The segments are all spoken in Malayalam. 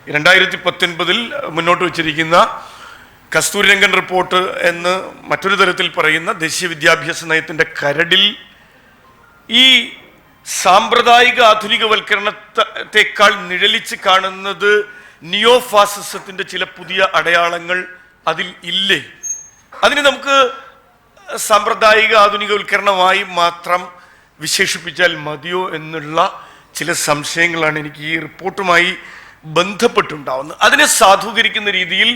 2019 മുന്നോട്ട് വച്ചിരിക്കുന്ന കസ്തൂരിരംഗൻ റിപ്പോർട്ട് എന്ന് മറ്റൊരു തരത്തിൽ പറയുന്ന ദേശീയ വിദ്യാഭ്യാസ നയത്തിൻ്റെ കരടിൽ ഈ സാമ്പ്രദായിക ആധുനികവൽക്കരണത്തെക്കാൾ നിഴലിച്ച് കാണുന്നത് നിയോ ഫാസിസത്തിൻ്റെ ചില പുതിയ അടയാളങ്ങൾ അതിൽ ഇല്ലേ? അതിന് നമുക്ക് സാമ്പ്രദായിക ആധുനികവൽക്കരണമായി മാത്രം വിശേഷിപ്പിച്ചാൽ മതിയോ എന്നുള്ള ചില സംശയങ്ങളാണ് എനിക്ക് ഈ റിപ്പോർട്ടുമായി ബന്ധപ്പെട്ടുണ്ടാവുന്നത്. അതിനെ സാധൂകരിക്കുന്ന രീതിയിൽ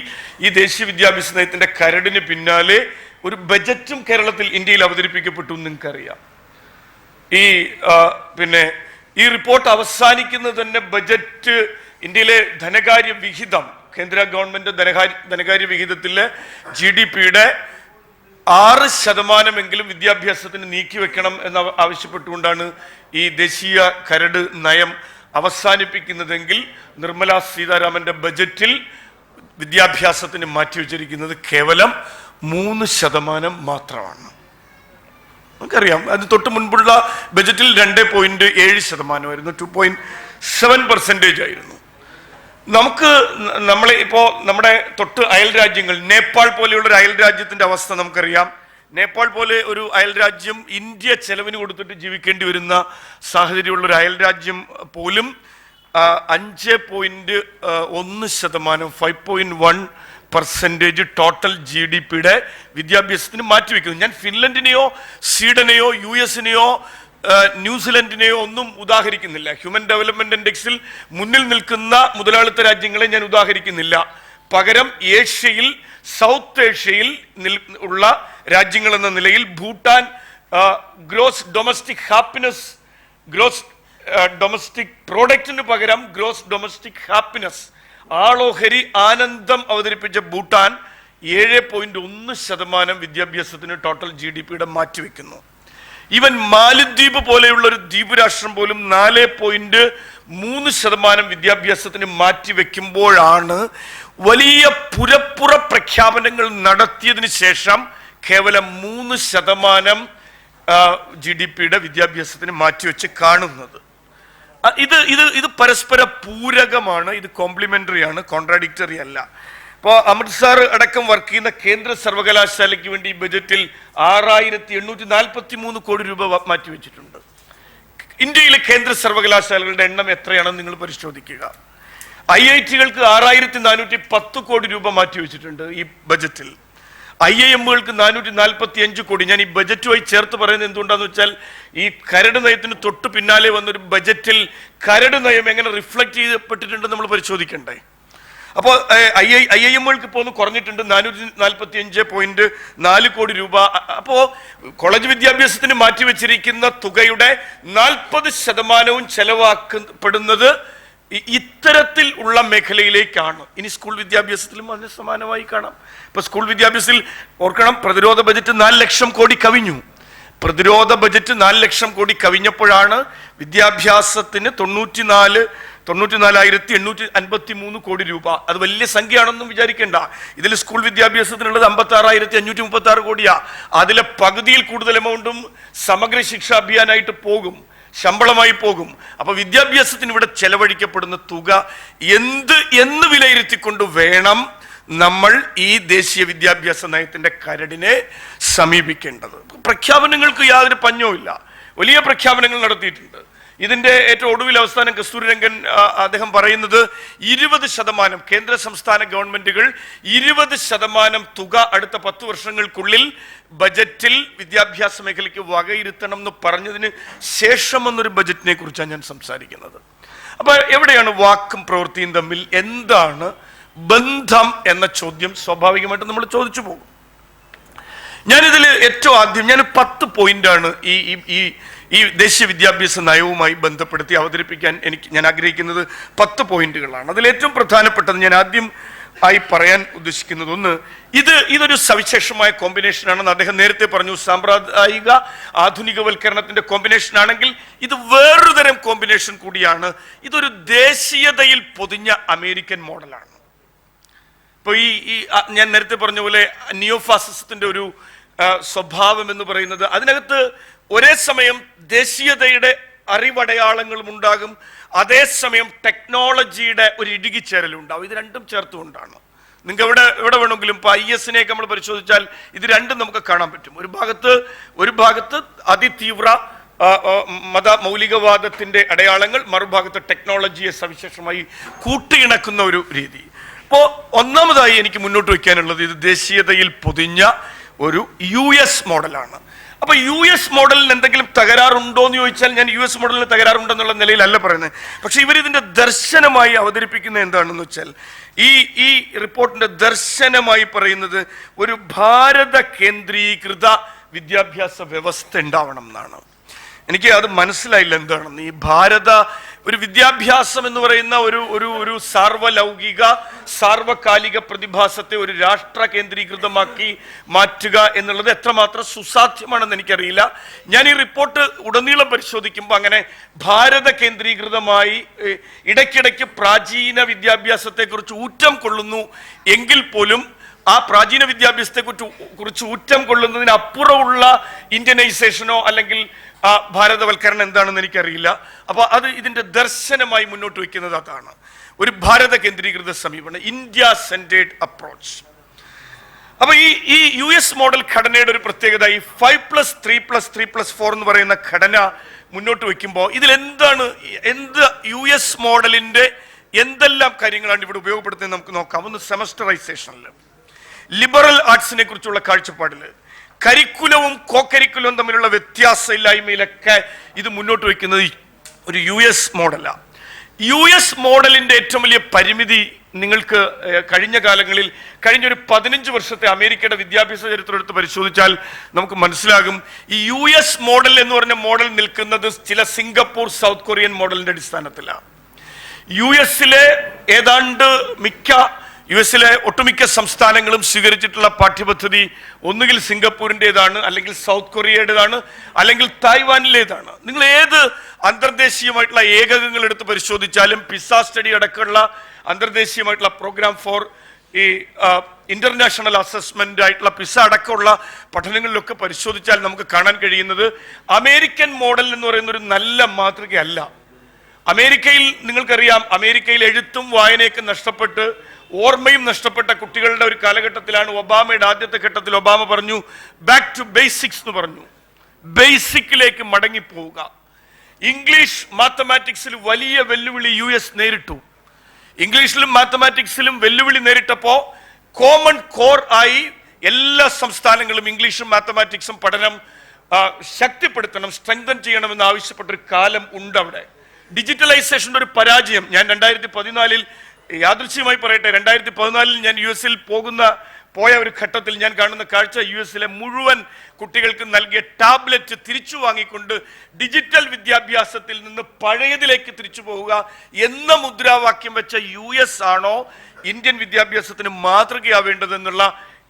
ഈ ദേശീയ വിദ്യാഭ്യാസ നയത്തിൻ്റെ കരടിന് പിന്നാലെ ഒരു ബജറ്റും കേരളത്തിൽ ഇന്ത്യയിൽ അവതരിപ്പിക്കപ്പെട്ടു എന്ന് നിങ്ങൾക്കറിയാം. ഈ റിപ്പോർട്ട് അവസാനിക്കുന്നത് തന്നെ ബജറ്റ് ഇന്ത്യയിലെ ധനകാര്യ വിഹിതം, കേന്ദ്ര ഗവൺമെന്റ് ധനകാര്യ വിഹിതത്തിലെ GDP-യുടെ 6% വിദ്യാഭ്യാസത്തിന് നീക്കിവെക്കണം എന്ന് ആവശ്യപ്പെട്ടുകൊണ്ടാണ് ഈ ദേശീയ കരട് നയം അവസാനിപ്പിക്കുന്നതെങ്കിൽ നിർമ്മല സീതാരാമന്റെ ബജറ്റിൽ വിദ്യാഭ്യാസത്തിന് മാറ്റിവെച്ചിരിക്കുന്നത് കേവലം 3% മാത്രമാണ്. നമുക്കറിയാം, അത് തൊട്ട് മുൻപുള്ള ബജറ്റിൽ 2.7% 2.7% ആയിരുന്നു. നമ്മളെ ഇപ്പോൾ നമ്മുടെ തൊട്ട് അയൽ രാജ്യങ്ങൾ, നേപ്പാൾ പോലെയുള്ള ഒരു അയൽ രാജ്യത്തിന്റെ അവസ്ഥ നമുക്കറിയാം. നേപ്പാൾ പോലെ ഒരു അയൽ രാജ്യം ഇന്ത്യ ചെലവിന് കൊടുത്തിട്ട് ജീവിക്കേണ്ടി വരുന്ന സാഹചര്യമുള്ള ഒരു അയൽ രാജ്യം പോലും 5.1% 5.1% ടോട്ടൽ GDP-യുടെ വിദ്യാഭ്യാസത്തിന് മാറ്റിവെക്കുന്നു. ഞാൻ ഫിൻലൻഡിനെയോ സ്വീഡനെയോ US-നെയോ ന്യൂസിലൻഡിനെയോ ഒന്നും ഉദാഹരിക്കുന്നില്ല. ഹ്യൂമൻ ഡെവലപ്മെന്റ് ഇൻഡെക്സിൽ മുന്നിൽ നിൽക്കുന്ന മുതലാളിത്ത രാജ്യങ്ങളെ ഞാൻ ഉദാഹരിക്കുന്നില്ല. പകരം ഏഷ്യയിൽ, സൗത്ത് ഏഷ്യയിൽ ഉള്ള രാജ്യങ്ങൾ എന്ന നിലയിൽ Bhutan gross domestic happiness, gross domestic പ്രോഡക്റ്റിന് പകരം ഗ്രോസ് ഡൊമസ്റ്റിക് ഹാപ്പിനെസ്, ആളോഹരി ആനന്ദം അവതരിപ്പിച്ച ഭൂട്ടാൻ 7.1% വിദ്യാഭ്യാസത്തിന് ടോട്ടൽ GDP-യുടെ മാറ്റിവെക്കുന്നു. ഈവൻ മാലദ്വീപ് പോലെയുള്ള ഒരു ദ്വീപ് രാഷ്ട്രം പോലും 4.3% വിദ്യാഭ്യാസത്തിന് മാറ്റിവെക്കുമ്പോഴാണ് വലിയ പുരപ്പുറ പ്രഖ്യാപനങ്ങൾ നടത്തിയതിന് ശേഷം കേവലം 3% GDP-യുടെ വിദ്യാഭ്യാസത്തിന് മാറ്റിവെച്ച് കാണുന്നത്. ഇത് പരസ്പര പൂരകമാണ്, ഇത് കോംപ്ലിമെന്ററി ആണ്, കോൺട്രാഡിക്ടറി അല്ല. ഇപ്പോൾ അമൃത്സർ അടക്കം വർക്ക് ചെയ്യുന്ന കേന്ദ്ര സർവകലാശാലയ്ക്ക് വേണ്ടി ബജറ്റിൽ 6,843 കോടി രൂപ മാറ്റിവെച്ചിട്ടുണ്ട്. ഇന്ത്യയിലെ കേന്ദ്ര സർവകലാശാലകളുടെ എണ്ണം എത്രയാണെന്ന് നിങ്ങൾ പരിശോധിക്കുക. IIT-കൾക്ക് 6,410 കോടി രൂപ മാറ്റിവെച്ചിട്ടുണ്ട് ഈ ബജറ്റിൽ. IIM-കൾക്ക് 445 കോടി. ഞാൻ ഈ ബജറ്റുമായി ചേർത്ത് പറയുന്നത് എന്തുകൊണ്ടാന്ന് വെച്ചാൽ ഈ കരട് നയത്തിന് തൊട്ട് പിന്നാലെ വന്നൊരു ബജറ്റിൽ കരട് നയം എങ്ങനെ റിഫ്ലക്ട് ചെയ്യപ്പെട്ടിട്ടുണ്ടെന്ന് നമ്മൾ പരിശോധിക്കണ്ടേ? അപ്പോൾ IIM-കൾക്ക് ഇപ്പോൾ ഒന്ന് കുറഞ്ഞിട്ടുണ്ട്, 445.4 കോടി രൂപ. അപ്പോൾ കോളേജ് വിദ്യാഭ്യാസത്തിന് മാറ്റിവെച്ചിരിക്കുന്ന തുകയുടെ 40% ചെലവാക്കപ്പെടുന്നത് ഇത്തരത്തിൽ ഉള്ള മേഖലയിലേക്കാണ്. ഇനി സ്കൂൾ വിദ്യാഭ്യാസത്തിലും അതിന് സമാനമായി കാണാം. ഇപ്പൊ സ്കൂൾ വിദ്യാഭ്യാസത്തിൽ ഓർക്കണം, പ്രതിരോധ ബജറ്റ് 4 ലക്ഷം കോടി കവിഞ്ഞു. പ്രതിരോധ ബജറ്റ് 4 ലക്ഷം കോടി കവിഞ്ഞപ്പോഴാണ് വിദ്യാഭ്യാസത്തിന് 94,853 കോടി രൂപ. അത് വലിയ സംഖ്യയാണെന്നും വിചാരിക്കേണ്ട. ഇതിൽ സ്കൂൾ വിദ്യാഭ്യാസത്തിനുള്ളത് 56,536 കോടിയാ. അതിലെ പകുതിയിൽ കൂടുതൽ എമൗണ്ടും സമഗ്ര ശിക്ഷാ അഭിയാനായിട്ട് പോകും, ശമ്പളമായി പോകും. അപ്പൊ വിദ്യാഭ്യാസത്തിന് ഇവിടെ ചെലവഴിക്കപ്പെടുന്ന തുക എന്ന് വിലയിരുത്തിക്കൊണ്ട് വേണം നമ്മൾ ഈ ദേശീയ വിദ്യാഭ്യാസ നയത്തിന്റെ കരടിനെ സമീപിക്കേണ്ടത്. പ്രഖ്യാപനങ്ങൾക്ക് യാതൊരു പഞ്ഞവും ഇല്ല. വലിയ പ്രഖ്യാപനങ്ങൾ നടത്തിയിട്ടുണ്ട്. ഇതിന്റെ ഏറ്റവും ഒടുവിൽ അവസാനം കസ്തൂരിരംഗൻ അദ്ദേഹം പറയുന്നത് 20% കേന്ദ്ര സംസ്ഥാന ഗവൺമെന്റുകൾ 20% തുക അടുത്ത 10 വർഷങ്ങൾക്കുള്ളിൽ ബജറ്റിൽ വിദ്യാഭ്യാസ മേഖലയ്ക്ക് വകയിരുത്തണം എന്ന് പറഞ്ഞതിന് ശേഷം വന്നൊരു ബജറ്റിനെ കുറിച്ചാണ് ഞാൻ സംസാരിക്കുന്നത്. അപ്പൊ എവിടെയാണ് വാക്കും പ്രവൃത്തിയും തമ്മിൽ എന്താണ് ബന്ധം എന്ന ചോദ്യം സ്വാഭാവികമായിട്ട് നമ്മൾ ചോദിച്ചു പോകും. ഞാനിതിൽ ഏറ്റവും ആദ്യം 10 പോയിന്റാണ് ഈ ദേശീയ വിദ്യാഭ്യാസ നയവുമായി ബന്ധപ്പെടുത്തി അവതരിപ്പിക്കാൻ ഞാൻ ആഗ്രഹിക്കുന്നത് 10 പോയിന്റുകളാണ്. അതിൽ ഏറ്റവും പ്രധാനപ്പെട്ടത് ഞാൻ ആദ്യം ആയി പറയാൻ ഉദ്ദേശിക്കുന്നത്, ഒന്ന്, ഇതൊരു സവിശേഷമായ കോമ്പിനേഷനാണെന്ന് അദ്ദേഹം നേരത്തെ പറഞ്ഞു. സാമ്പ്രദായിക ആധുനികവൽക്കരണത്തിന്റെ കോമ്പിനേഷൻ ആണെങ്കിൽ ഇത് വേറൊരു തരം കോമ്പിനേഷൻ കൂടിയാണ്. ഇതൊരു ദേശീയതയിൽ പൊതിഞ്ഞ അമേരിക്കൻ മോഡലാണ്. ഇപ്പൊ ഞാൻ നേരത്തെ പറഞ്ഞ പോലെ നിയോ ഫാസിസത്തിന്റെ ഒരു സ്വഭാവം എന്ന് പറയുന്നത് അതിനകത്ത് ഒരേ സമയം ദേശീയതയുടെ അറിവടയാളങ്ങളും ഉണ്ടാകും, അതേസമയം ടെക്നോളജിയുടെ ഒരു ഇടുകിച്ചേരലുണ്ടാവും. ഇത് രണ്ടും ചേർത്തുകൊണ്ടാണ്. നിങ്ങൾക്ക് എവിടെ വേണമെങ്കിലും ഇപ്പോൾ IS-നെയൊക്കെ നമ്മൾ പരിശോധിച്ചാൽ ഇത് രണ്ടും നമുക്ക് കാണാൻ പറ്റും. ഒരു ഭാഗത്ത് അതിതീവ്ര മൗലികവാദത്തിന്റെ അടയാളങ്ങൾ, മറുഭാഗത്ത് ടെക്നോളജിയെ സവിശേഷമായി കൂട്ടിയിണക്കുന്ന ഒരു രീതി. അപ്പോൾ ഒന്നാമതായി എനിക്ക് മുന്നോട്ട് വയ്ക്കാനുള്ളത് ഇത് ദേശീയതയിൽ പൊതിഞ്ഞ ഒരു US മോഡലാണ്. അപ്പൊ US മോഡലിന് എന്തെങ്കിലും തകരാറുണ്ടോ എന്ന് ചോദിച്ചാൽ ഞാൻ US മോഡലിന് തകരാറുണ്ടെന്നുള്ള നിലയിലല്ല പറയുന്നത്. പക്ഷെ ഇവരിതിന്റെ ദർശനമായി അവതരിപ്പിക്കുന്നത് എന്താണെന്ന് വെച്ചാൽ ഈ റിപ്പോർട്ടിന്റെ ദർശനമായി പറയുന്നത് ഒരു ഭാരത കേന്ദ്രീകൃത വിദ്യാഭ്യാസ വ്യവസ്ഥ ഉണ്ടാവണം എന്നാണ്. എനിക്ക് അത് മനസ്സിലായില്ല എന്താണെന്ന്. ഈ ഒരു വിദ്യാഭ്യാസം എന്ന് പറയുന്ന ഒരു സാർവലൗകിക സാർവകാലിക പ്രതിഭാസത്തെ ഒരു രാഷ്ട്ര കേന്ദ്രീകൃതമാക്കി മാറ്റുക എന്നുള്ളത് എത്രമാത്രം സുസാധ്യമാണെന്ന് എനിക്കറിയില്ല. ഞാൻ ഈ റിപ്പോർട്ട് ഉടനീളം പരിശോധിക്കുമ്പോൾ അങ്ങനെ ഭാരത കേന്ദ്രീകൃതമായി ഇടയ്ക്കിടയ്ക്ക് പ്രാചീന വിദ്യാഭ്യാസത്തെക്കുറിച്ച് ഊറ്റം കൊള്ളുന്നു എങ്കിൽ പോലും ആ പ്രാചീന വിദ്യാഭ്യാസത്തെ കുറിച്ച് ഊറ്റം കൊള്ളുന്നതിനപ്പുറമുള്ള ഇന്ത്യനൈസേഷനോ അല്ലെങ്കിൽ ഭാരതവൽക്കരണം എന്താണെന്ന് എനിക്കറിയില്ല. അപ്പൊ അത് ഇതിന്റെ ദർശനമായി മുന്നോട്ട് വയ്ക്കുന്നത് അതാണ്, ഒരു ഭാരത കേന്ദ്രീകൃത സമീപനം, ഇന്ത്യ സെന്റേഡ് അപ്രോച്ച്. അപ്പൊ ഈ US മോഡൽ ഘടനയുടെ ഒരു പ്രത്യേകത ഈ 5+3+3+4 എന്ന് പറയുന്ന ഘടന മുന്നോട്ട് വയ്ക്കുമ്പോൾ ഇതിൽ എന്ത് US മോഡലിന്റെ എന്തെല്ലാം കാര്യങ്ങളാണ് ഇവിടെ ഉപയോഗപ്പെടുത്തുന്നത് നമുക്ക് നോക്കാം. ഒന്ന് സെമസ്റ്ററൈസേഷനിൽ, ലിബറൽ ആർട്സിനെ കുറിച്ചുള്ള കാഴ്ചപ്പാടിൽ, കരിക്കുലവും കോ കരിക്കുലവും തമ്മിലുള്ള വ്യത്യാസമില്ലായ്മയിലൊക്കെ ഇത് മുന്നോട്ട് വയ്ക്കുന്നത് ഒരു US മോഡലാണ്. US മോഡലിന്റെ ഏറ്റവും വലിയ പരിമിതി നിങ്ങൾക്ക് കഴിഞ്ഞ കാലങ്ങളിൽ കഴിഞ്ഞൊരു 15 വർഷത്തെ അമേരിക്കയുടെ വിദ്യാഭ്യാസ ചരിത്രം എടുത്ത് പരിശോധിച്ചാൽ നമുക്ക് മനസ്സിലാകും. ഈ US മോഡൽ എന്ന് പറഞ്ഞ മോഡൽ നിൽക്കുന്നത് ചില സിംഗപ്പൂർ, സൗത്ത് കൊറിയൻ മോഡലിന്റെ അടിസ്ഥാനത്തിലാണ്. യുഎസിലെ ഒട്ടുമിക്ക സംസ്ഥാനങ്ങളും സ്വീകരിച്ചിട്ടുള്ള പാഠ്യപദ്ധതി ഒന്നുകിൽ സിംഗപ്പൂരിൻ്റെതാണ്, അല്ലെങ്കിൽ സൗത്ത് കൊറിയയുടേതാണ്, അല്ലെങ്കിൽ തായ്വാനിലേതാണ്. നിങ്ങൾ ഏത് അന്തർദേശീയമായിട്ടുള്ള ഏകകങ്ങൾ എടുത്ത് പരിശോധിച്ചാലും, പിസ സ്റ്റഡി അടക്കമുള്ള അന്തർദേശീയമായിട്ടുള്ള പ്രോഗ്രാം ഫോർ ഈ ഇന്റർനാഷണൽ അസസ്മെന്റ് ആയിട്ടുള്ള പിസ അടക്കമുള്ള പഠനങ്ങളിലൊക്കെ പരിശോധിച്ചാൽ നമുക്ക് കാണാൻ കഴിയുന്നത് അമേരിക്കൻ മോഡൽ എന്ന് പറയുന്ന ഒരു നല്ല മാതൃകയല്ല. അമേരിക്കയിൽ നിങ്ങൾക്കറിയാം, അമേരിക്കയിൽ എഴുത്തും വായനയൊക്കെ നഷ്ടപ്പെട്ട് ഓർമ്മയും നഷ്ടപ്പെട്ട കുട്ടികളുടെ ഒരു കാലഘട്ടത്തിലാണ് ഒബാമയുടെ ആദ്യത്തെ ഘട്ടത്തിൽ ഒബാമ പറഞ്ഞു ബാക്ക് ടു ബേസിക്സ് എന്ന് പറഞ്ഞു. ബേസിക്കിലേക്ക് മടങ്ങിപ്പോവുക. ഇംഗ്ലീഷ് മാത്തമാറ്റിക്സിൽ വലിയ വെല്ലുവിളി US നേരിട്ടു. ഇംഗ്ലീഷിലും മാത്തമാറ്റിക്സിലും വെല്ലുവിളി നേരിട്ടപ്പോ കോമൺ കോർ ആയി എല്ലാ സംസ്ഥാനങ്ങളും ഇംഗ്ലീഷും മാത്തമാറ്റിക്സും പഠനം ശക്തിപ്പെടുത്തണം, സ്ട്രെങ്തൻ ചെയ്യണമെന്ന് ആവശ്യപ്പെട്ടൊരു കാലം ഉണ്ട് അവിടെ. ഡിജിറ്റലൈസേഷന്റെ ഒരു പരാജയം. ഞാൻ 2014 യാദൃശ്യമായി പറയട്ടെ, 2014 ഞാൻ US-ൽ പോയ ഒരു ഘട്ടത്തിൽ ഞാൻ കാണുന്ന കാഴ്ച, US-ലെ മുഴുവൻ കുട്ടികൾക്ക് നൽകിയ ടാബ്ലറ്റ് തിരിച്ചു വാങ്ങിക്കൊണ്ട് ഡിജിറ്റൽ വിദ്യാഭ്യാസത്തിൽ നിന്ന് പഴയതിലേക്ക് തിരിച്ചു പോവുക എന്ന മുദ്രാവാക്യം വെച്ച US ആണോ ഇന്ത്യൻ വിദ്യാഭ്യാസത്തിന് മാതൃകയാവേണ്ടതെന്നുള്ള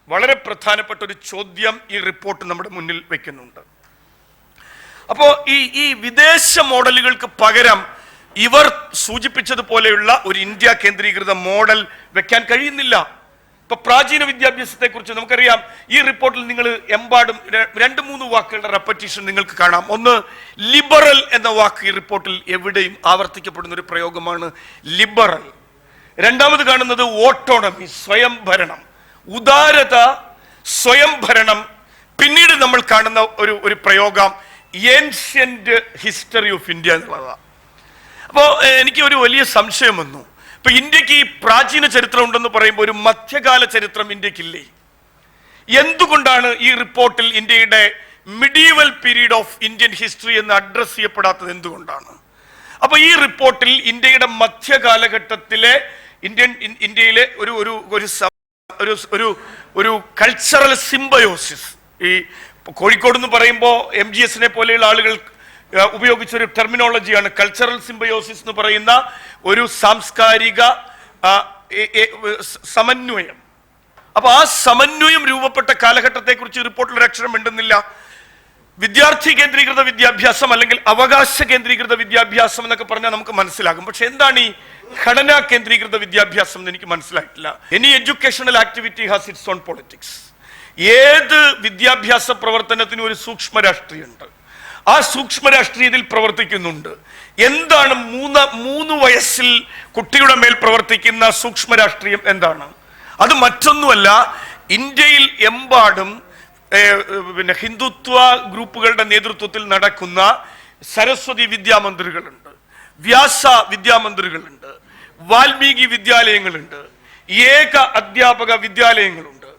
വളരെ പ്രധാനപ്പെട്ട ഒരു ചോദ്യം ഈ റിപ്പോർട്ട് നമ്മുടെ മുന്നിൽ വെക്കുന്നുണ്ട്. അപ്പോ ഈ വിദേശ മോഡലുകൾക്ക് പകരം ഇവർ സൂചിപ്പിച്ചതുപോലെയുള്ള ഒരു ഇന്ത്യ കേന്ദ്രീകൃത മോഡൽ വെക്കാൻ കഴിയുന്നില്ല. ഇപ്പൊ പ്രാചീന വിദ്യാഭ്യാസത്തെ കുറിച്ച് നമുക്കറിയാം, ഈ റിപ്പോർട്ടിൽ നിങ്ങൾ എമ്പാടും 2-3 വാക്കുകളുടെ റെപ്പറ്റീഷൻ നിങ്ങൾക്ക് കാണാം. ഒന്ന്, ലിബറൽ എന്ന വാക്ക് ഈ റിപ്പോർട്ടിൽ എവിടെയും ആവർത്തിക്കപ്പെടുന്ന ഒരു പ്രയോഗമാണ്, ലിബറൽ. രണ്ടാമത് കാണുന്നത് ഓട്ടോണമി, സ്വയംഭരണം, ഉദാരത, സ്വയംഭരണം. പിന്നീട് നമ്മൾ കാണുന്ന ഒരു പ്രയോഗം ഏൻഷ്യന്റ് ഹിസ്റ്ററി ഓഫ് ഇന്ത്യ എന്നുള്ളതാണ്. അപ്പോൾ എനിക്ക് ഒരു വലിയ സംശയം വന്നു. ഇപ്പൊ ഇന്ത്യക്ക് ഈ പ്രാചീന ചരിത്രം ഉണ്ടെന്ന് പറയുമ്പോൾ ഒരു മധ്യകാല ചരിത്രം ഇന്ത്യക്കില്ലേ? എന്തുകൊണ്ടാണ് ഈ റിപ്പോർട്ടിൽ ഇന്ത്യയുടെ medieval period of Indian history എന്ന് അഡ്രസ് ചെയ്യപ്പെടാത്തത് എന്തുകൊണ്ടാണ്? അപ്പൊ ഈ റിപ്പോർട്ടിൽ ഇന്ത്യയുടെ മധ്യകാലഘട്ടത്തിലെ ഇന്ത്യയിലെ ഒരു കൾച്ചറൽ സിംബയോസിസ്, ഈ കോഴിക്കോട് എന്ന് പറയുമ്പോൾ MGS-നെ പോലെയുള്ള ആളുകൾ ഉപയോഗിച്ചൊരു ടെർമിനോളജിയാണ് കൾച്ചറൽ സിംബയോസിസ് എന്ന് പറയുന്ന ഒരു സാംസ്കാരിക സമന്വയം. അപ്പൊ ആ സമന്വയം രൂപപ്പെട്ട കാലഘട്ടത്തെ കുറിച്ച് റിപ്പോർട്ടിൽ ഒരു അക്ഷരം മിണ്ടുന്നില്ല. വിദ്യാർത്ഥി കേന്ദ്രീകൃത വിദ്യാഭ്യാസം അല്ലെങ്കിൽ അവകാശ കേന്ദ്രീകൃത വിദ്യാഭ്യാസം എന്നൊക്കെ പറഞ്ഞാൽ നമുക്ക് മനസ്സിലാകും. പക്ഷെ എന്താണ് ഈ ഘടനാ കേന്ദ്രീകൃത വിദ്യാഭ്യാസം എന്ന് എനിക്ക് മനസ്സിലായിട്ടില്ല. Any educational activity has it's on politics. ഏത് വിദ്യാഭ്യാസ പ്രവർത്തനത്തിനും ഒരു സൂക്ഷ്മ രാഷ്ട്രീയമുണ്ട്. ആ സൂക്ഷ്മ രാഷ്ട്രീയത്തിൽ പ്രവർത്തിക്കുന്നുണ്ട്. എന്താണ് മൂന്ന് വയസ്സിൽ കുട്ടിയുടെ മേൽ പ്രവർത്തിക്കുന്ന സൂക്ഷ്മ രാഷ്ട്രീയം എന്താണ്? അത് മറ്റൊന്നുമല്ല, ഇന്ത്യയിൽ എമ്പാടും പിന്നെ ഹിന്ദുത്വ ഗ്രൂപ്പുകളുടെ നേതൃത്വത്തിൽ നടക്കുന്ന സരസ്വതി വിദ്യാമന്ദിറുകളുണ്ട്, വ്യാസ വിദ്യാമന്ദിറുകളുണ്ട്, വാൽമീകി വിദ്യാലയങ്ങളുണ്ട്, ഏക അധ്യാപക വിദ്യാലയങ്ങളുണ്ട്.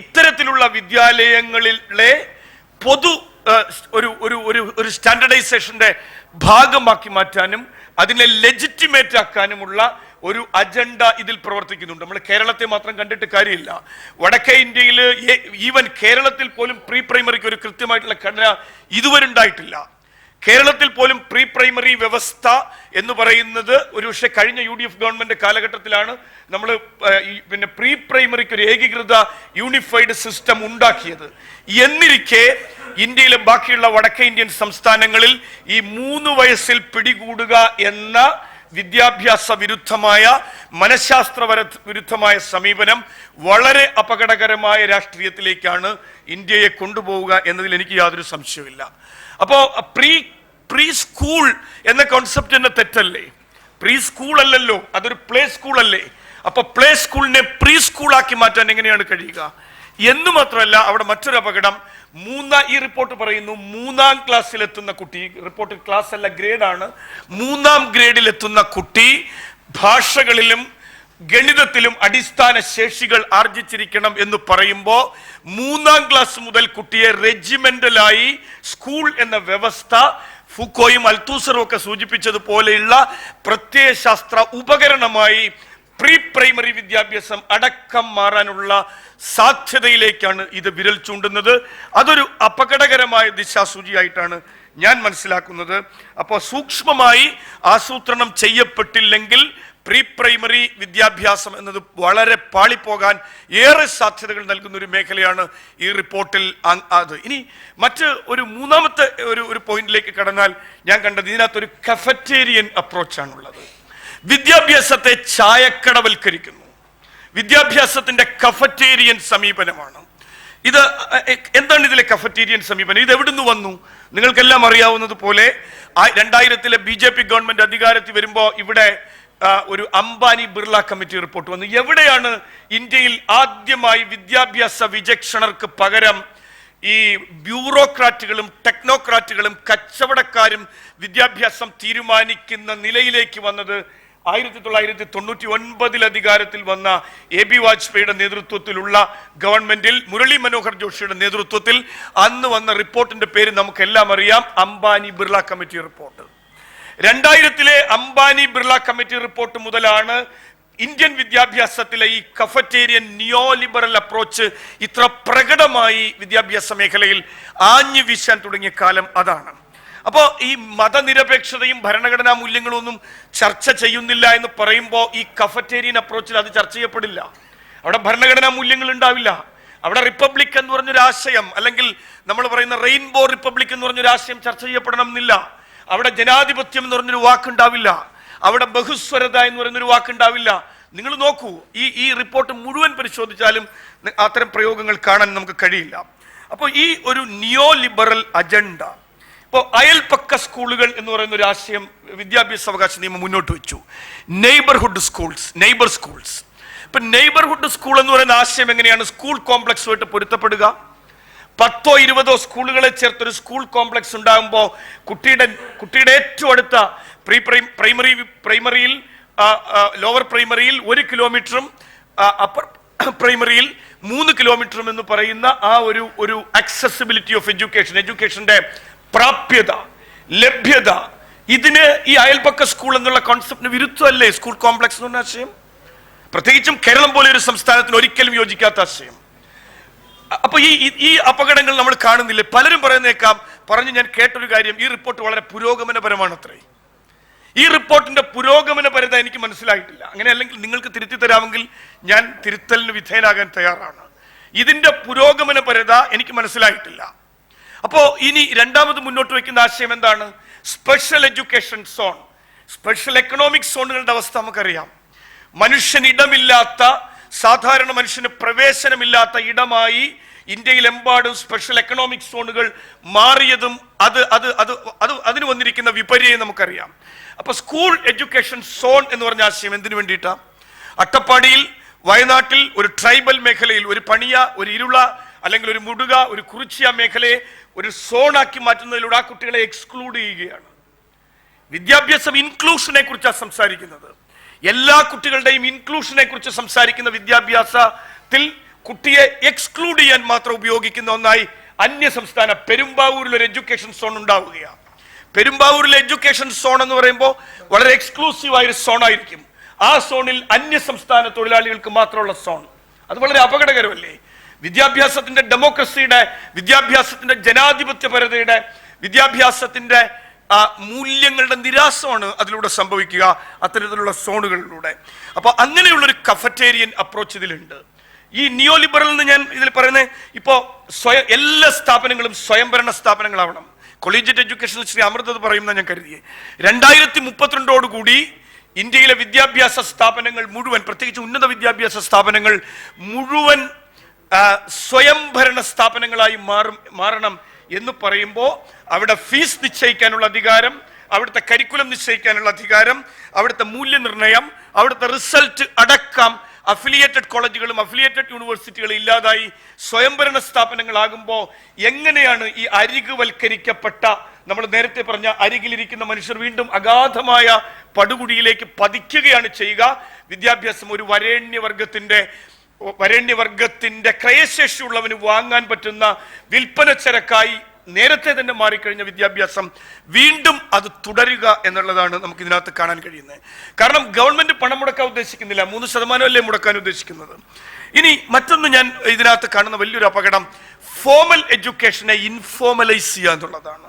ഇത്തരത്തിലുള്ള വിദ്യാലയങ്ങളിലെ പൊതു ഒരു സ്റ്റാൻഡർഡൈസേഷന്റെ ഭാഗമാക്കി മാറ്റാനും അതിനെ ലെജിറ്റിമേറ്റ് ആക്കാനുമുള്ള ഒരു അജണ്ട ഇതിൽ പ്രവർത്തിക്കുന്നുണ്ട്. നമ്മൾ കേരളത്തെ മാത്രം കണ്ടിട്ട് കാര്യമില്ല. വടക്കേ ഇന്ത്യയിൽ, ഈവൻ കേരളത്തിൽ പോലും പ്രീ പ്രൈമറിക്ക് ഒരു കൃത്യമായിട്ടുള്ള ഘടന ഇതുവരെ ഉണ്ടായിട്ടില്ല. കേരളത്തിൽ പോലും പ്രീ പ്രൈമറി വ്യവസ്ഥ എന്ന് പറയുന്നത് ഒരുപക്ഷെ കഴിഞ്ഞ UDF ഗവൺമെന്റ് കാലഘട്ടത്തിലാണ് നമ്മൾ പിന്നെ പ്രീ പ്രൈമറിക്ക് ഒരു ഏകീകൃത യൂണിഫൈഡ് സിസ്റ്റം ഉണ്ടാക്കിയത്. എന്നിരിക്കെ ഇന്ത്യയിലെ ബാക്കിയുള്ള വടക്കേ ഇന്ത്യൻ സംസ്ഥാനങ്ങളിൽ ഈ 3 വയസ്സിൽ പിടികൂടുക എന്ന വിദ്യാഭ്യാസ വിരുദ്ധമായ, മനഃശാസ്ത്ര വിരുദ്ധമായ സമീപനം വളരെ അപകടകരമായ രാഷ്ട്രീയത്തിലേക്കാണ് ഇന്ത്യയെ കൊണ്ടുപോവുക എന്നതിൽ എനിക്ക് യാതൊരു സംശയമില്ല. അപ്പോ പ്രീ സ്കൂൾ എന്ന കോൺസെപ്റ്റ് തന്നെ തെറ്റല്ലേ? പ്രീ സ്കൂൾ അല്ലല്ലോ, അതൊരു പ്ലേ സ്കൂൾ അല്ലേ? അപ്പൊ പ്ലേ സ്കൂളിനെ പ്രീ സ്കൂൾ ആക്കി മാറ്റാൻ എങ്ങനെയാണ് കഴിയുക എന്ന് മാത്രമല്ല, അവിടെ മറ്റൊരു അപകടം. ഈ റിപ്പോർട്ട് പറയുന്നു 3ാം ക്ലാസ്സിലെത്തുന്ന കുട്ടി, റിപ്പോർട്ട് ക്ലാസ് അല്ല ഗ്രേഡാണ്, 3ാം ഗ്രേഡിലെത്തുന്ന കുട്ടി ഭാഷകളിലും ഗണിതത്തിലും അടിസ്ഥാന ശേഷികൾ ആർജിച്ചിരിക്കണം എന്ന് പറയുമ്പോൾ 3ാം ക്ലാസ് മുതൽ കുട്ടിയെ റെജിമെന്റലായി സ്കൂൾ എന്ന വ്യവസ്ഥ, ഫുക്കോയും അൽത്തൂസറും ഒക്കെ സൂചിപ്പിച്ചതുപോലെയുള്ള പ്രത്യയശാസ്ത്ര ഉപകരണമായി പ്രീ പ്രൈമറി വിദ്യാഭ്യാസം അടക്കം മാറാനുള്ള സാധ്യതയിലേക്കാണ് ഇത് വിരൽ ചൂണ്ടുന്നത്. അതൊരു അപകടകരമായ ദിശാസൂചിയായിട്ടാണ് ഞാൻ മനസ്സിലാക്കുന്നത്. അപ്പോൾ സൂക്ഷ്മമായി ആസൂത്രണം ചെയ്യപ്പെട്ടില്ലെങ്കിൽ പ്രീ പ്രൈമറി വിദ്യാഭ്യാസം എന്നത് വളരെ പാളിപ്പോകാൻ ഏറെ സാധ്യതകൾ നൽകുന്ന ഒരു മേഖലയാണ് ഈ റിപ്പോർട്ടിൽ അത്. ഇനി മൂന്നാമത്തെ ഒരു പോയിന്റിലേക്ക് കടന്നാൽ ഞാൻ കണ്ടത് ഇതിനകത്തൊരു കഫറ്റേറിയൻ അപ്രോച്ചാണുള്ളത്. വിദ്യാഭ്യാസത്തെ ചായക്കടവൽക്കരിക്കുന്നു. വിദ്യാഭ്യാസത്തിന്റെ കഫറ്റേറിയൻ സമീപനമാണ് ഇത്. എന്താണ് ഇതിലെ കഫറ്റേറിയൻ സമീപനം? ഇത് എവിടുന്ന് വന്നു? നിങ്ങൾക്കെല്ലാം അറിയാവുന്നത് പോലെ 2000-ലെ BJP ഗവൺമെന്റ് അധികാരത്തിൽ വരുമ്പോൾ ഇവിടെ ഒരു അംബാനി ബിർള കമ്മിറ്റി റിപ്പോർട്ട് വന്നു. എവിടെയാണ് ഇന്ത്യയിൽ ആദ്യമായി വിദ്യാഭ്യാസ വിചക്ഷണർക്ക് പകരം ഈ ബ്യൂറോക്രാറ്റുകളും ടെക്നോക്രാറ്റുകളും കച്ചവടക്കാരും വിദ്യാഭ്യാസം തീരുമാനിക്കുന്ന നിലയിലേക്ക് വന്നത്? 1999 അധികാരത്തിൽ വന്ന AB വാജ്പേയിയുടെ നേതൃത്വത്തിലുള്ള ഗവൺമെന്റിൽ, മുരളി മനോഹർ ജോഷിയുടെ നേതൃത്വത്തിൽ അന്ന് വന്ന റിപ്പോർട്ടിന്റെ പേര് നമുക്കെല്ലാം അറിയാം, അംബാനി ബിർള കമ്മിറ്റി റിപ്പോർട്ട്. 2000-ലെ അംബാനി ബിർള കമ്മിറ്റി റിപ്പോർട്ട് മുതലാണ് ഇന്ത്യൻ വിദ്യാഭ്യാസത്തിലെ ഈ കഫറ്റേറിയൻ നിയോ ലിബറൽ അപ്രോച്ച് ഇത്ര പ്രകടമായി വിദ്യാഭ്യാസ മേഖലയിൽ ആഞ്ഞു വീശാൻ തുടങ്ങിയ കാലം അതാണ്. അപ്പോൾ ഈ മതനിരപേക്ഷതയും ഭരണഘടനാ മൂല്യങ്ങളും ഒന്നും ചർച്ച ചെയ്യുന്നില്ല എന്ന് പറയുമ്പോൾ ഈ കഫറ്റേറിയൻ അപ്രോച്ചിൽ അത് ചർച്ച ചെയ്യപ്പെടില്ല. അവിടെ ഭരണഘടനാ മൂല്യങ്ങൾ ഉണ്ടാവില്ല. അവിടെ റിപ്പബ്ലിക് എന്ന് പറഞ്ഞൊരു ആശയം, അല്ലെങ്കിൽ നമ്മൾ പറയുന്ന റെയിൻബോ റിപ്പബ്ലിക് എന്ന് പറഞ്ഞൊരു ആശയം ചർച്ച ചെയ്യപ്പെടണം എന്നില്ല. അവിടെ ജനാധിപത്യം എന്ന് പറഞ്ഞൊരു വാക്കുണ്ടാവില്ല. അവിടെ ബഹുസ്വരത എന്ന് പറയുന്നൊരു വാക്കുണ്ടാവില്ല. നിങ്ങൾ നോക്കൂ, ഈ റിപ്പോർട്ട് മുഴുവൻ പരിശോധിച്ചാലും അത്തരം പ്രയോഗങ്ങൾ കാണാൻ നമുക്ക് കഴിയില്ല. അപ്പോൾ ഈ ഒരു നിയോ ലിബറൽ അജണ്ട, ഇപ്പോൾ അയൽപക്ക സ്കൂളുകൾ എന്ന് പറയുന്ന ഒരു ആശയം വിദ്യാഭ്യാസ അവകാശ നിയമം മുന്നോട്ട് വെച്ചു. Neighbourhood schools, neighbour schools. ഇപ്പൊ നെയ്ബർഹുഡ് സ്കൂൾ എന്ന് പറയുന്ന ആശയം എങ്ങനെയാണ് സ്കൂൾ കോംപ്ലക്സുമായിട്ട് പൊരുത്തപ്പെടുക? 10-20 സ്കൂളുകളെ ചേർത്തൊരു സ്കൂൾ കോംപ്ലക്സ് ഉണ്ടാകുമ്പോൾ കുട്ടിയുടെ ഏറ്റവും അടുത്ത പ്രൈമറിയിൽ ലോവർ പ്രൈമറിയിൽ 1 കിലോമീറ്ററും അപ്പർ പ്രൈമറിയിൽ 3 കിലോമീറ്ററും എന്ന് പറയുന്ന ആ ഒരു ആക്സസിബിലിറ്റി ഓഫ് എഡ്യൂക്കേഷന്റെ പ്രാപ്യത, ലഭ്യത, ഇതിന് ഈ അയൽപക്ക സ്കൂൾ എന്നുള്ള കോൺസെപ്റ്റിന് വിരുദ്ധമല്ലേ സ്കൂൾ കോംപ്ലക്സ് എന്ന് പറഞ്ഞ ആശയം? പ്രത്യേകിച്ചും കേരളം പോലെ ഒരു സംസ്ഥാനത്തിന് ഒരിക്കലും യോജിക്കാത്ത ആശയം. അപ്പൊ ഈ അപകടങ്ങൾ നമ്മൾ കാണുന്നില്ലേ? പലരും പറഞ്ഞു ഞാൻ കേട്ടൊരു കാര്യം, ഈ റിപ്പോർട്ട് വളരെ പുരോഗമനപരമാണ് അത്രേ. ഈ റിപ്പോർട്ടിന്റെ പുരോഗമനപരത എനിക്ക് മനസ്സിലായിട്ടില്ല. അങ്ങനെ അല്ലെങ്കിൽ നിങ്ങൾക്ക് തിരുത്തി തരാമെങ്കിൽ ഞാൻ തിരുത്തലിന് വിധേയനാകാൻ തയ്യാറാണ്. ഇതിന്റെ പുരോഗമനപരത എനിക്ക് മനസ്സിലായിട്ടില്ല. അപ്പോ ഇനി രണ്ടാമത് മുന്നോട്ട് വയ്ക്കുന്ന ആശയം എന്താണ്? Special education zone, special economic സോണുകളുടെ അവസ്ഥ നമുക്കറിയാം. മനുഷ്യന് ഇടമില്ലാത്ത, സാധാരണ മനുഷ്യന് പ്രവേശനമില്ലാത്ത ഇടമായി ഇന്ത്യയിലെമ്പാടും സ്പെഷ്യൽ എക്കണോമിക് സോണുകൾ മാറിയതും അതിന് വന്നിരിക്കുന്ന വിപര്യം നമുക്കറിയാം. അപ്പൊ സ്കൂൾ എഡ്യൂക്കേഷൻ സോൺ എന്ന് പറഞ്ഞ ആശയം എന്തിനു വേണ്ടിയിട്ടാ? അട്ടപ്പാടിയിൽ, വയനാട്ടിൽ ഒരു ട്രൈബൽ മേഖലയിൽ ഒരു പണിയ, ഒരു ഇരുള, അല്ലെങ്കിൽ ഒരു മുടുക, ഒരു കുറിച്യ മേഖലയെ ഒരു സോണാക്കി മാറ്റുന്നതിലൂടെ ആ കുട്ടികളെ എക്സ്ക്ലൂഡ് ചെയ്യുകയാണ്. വിദ്യാഭ്യാസം ഇൻക്ലൂഷനെ കുറിച്ചാണ് സംസാരിക്കുന്നത്. എല്ലാ കുട്ടികളുടെയും ഇൻക്ലൂഷനെ കുറിച്ച് സംസാരിക്കുന്ന വിദ്യാഭ്യാസത്തിൽ കുട്ടിയെ എക്സ്ക്ലൂഡ് ചെയ്യാൻ മാത്രം ഉപയോഗിക്കുന്ന ഒന്നായി അന്യ സംസ്ഥാന പെരുമ്പാവൂരിൽ ഒരു എഡ്യൂക്കേഷൻ സോൺ ഉണ്ടാവുകയാണ്. പെരുമ്പാവൂരിലെ എഡ്യൂക്കേഷൻ സോൺ എന്ന് പറയുമ്പോൾ വളരെ എക്സ്ക്ലൂസീവായ ഒരു സോൺ ആയിരിക്കും. ആ സോണിൽ അന്യ സംസ്ഥാന തൊഴിലാളികൾക്ക് മാത്രമുള്ള സോൺ. അത് വളരെ അപകടകരമല്ലേ? വിദ്യാഭ്യാസത്തിന്റെ ഡെമോക്രസിയുടെ, വിദ്യാഭ്യാസത്തിന്റെ ജനാധിപത്യപരതയുടെ, വിദ്യാഭ്യാസത്തിന്റെ മൂല്യങ്ങളുടെ നിരാശമാണ് അതിലൂടെ സംഭവിക്കുക, അത്തരത്തിലുള്ള സോണുകളിലൂടെ. അപ്പൊ അങ്ങനെയുള്ളൊരു കഫറ്റേറിയൻ അപ്രോച്ച് ഇതിലുണ്ട്. ഈ നിയോ ലിബറൽ എന്ന് ഞാൻ ഇതിൽ പറയുന്നത്, ഇപ്പോ എല്ലാ സ്ഥാപനങ്ങളും സ്വയംഭരണ സ്ഥാപനങ്ങളാവണം. കൊളീജിയറ്റ് എഡ്യൂക്കേഷനിൽ ശ്രീ അമൃത പറയുന്ന ഞാൻ കരുതിയേ 2032 ഇന്ത്യയിലെ വിദ്യാഭ്യാസ സ്ഥാപനങ്ങൾ മുഴുവൻ, പ്രത്യേകിച്ച് ഉന്നത വിദ്യാഭ്യാസ സ്ഥാപനങ്ങൾ മുഴുവൻ സ്വയംഭരണ സ്ഥാപനങ്ങളായി മാറണം എന്ന് പറയുമ്പോൾ അവിടെ ഫീസ് നിശ്ചയിക്കാനുള്ള അധികാരം, അവിടുത്തെ കരിക്കുലം നിശ്ചയിക്കാനുള്ള അധികാരം, അവിടുത്തെ മൂല്യനിർണ്ണയം, അവിടുത്തെ റിസൾട്ട് അടക്കം അഫിലിയേറ്റഡ് കോളേജുകളും അഫിലിയേറ്റഡ് യൂണിവേഴ്സിറ്റികളും ഇല്ലാതായി സ്വയംഭരണ സ്ഥാപനങ്ങളാകുമ്പോൾ എങ്ങനെയാണ് ഈ അരികുവൽക്കരിക്കപ്പെട്ട, നമ്മൾ നേരത്തെ പറഞ്ഞ അരികിലിരിക്കുന്ന മനുഷ്യർ വീണ്ടും അഗാധമായ പടുകുടിയിലേക്ക് പതിക്കുകയാണ് ചെയ്യുക? വിദ്യാഭ്യാസം ഒരു വരേണ്യവർഗത്തിന്റെ ക്രയശേഷിയുള്ളവന് വാങ്ങാൻ പറ്റുന്ന വിൽപ്പന ചരക്കായി നേരത്തെ തന്നെ മാറിക്കഴിഞ്ഞ വിദ്യാഭ്യാസം വീണ്ടും അത് തുടരുക എന്നുള്ളതാണ് നമുക്ക് ഇതിനകത്ത് കാണാൻ കഴിയുന്നത്. കാരണം ഗവൺമെന്റ് പണം മുടക്കാൻ ഉദ്ദേശിക്കുന്നില്ല, 3% അല്ലേ മുടക്കാൻ ഉദ്ദേശിക്കുന്നത്. ഇനി മറ്റൊന്ന് ഞാൻ ഇതിനകത്ത് കാണുന്ന വലിയൊരു അപകടം ഫോമൽ എഡ്യൂക്കേഷനെ ഇൻഫോർമലൈസ് ചെയ്യുക എന്നുള്ളതാണ്.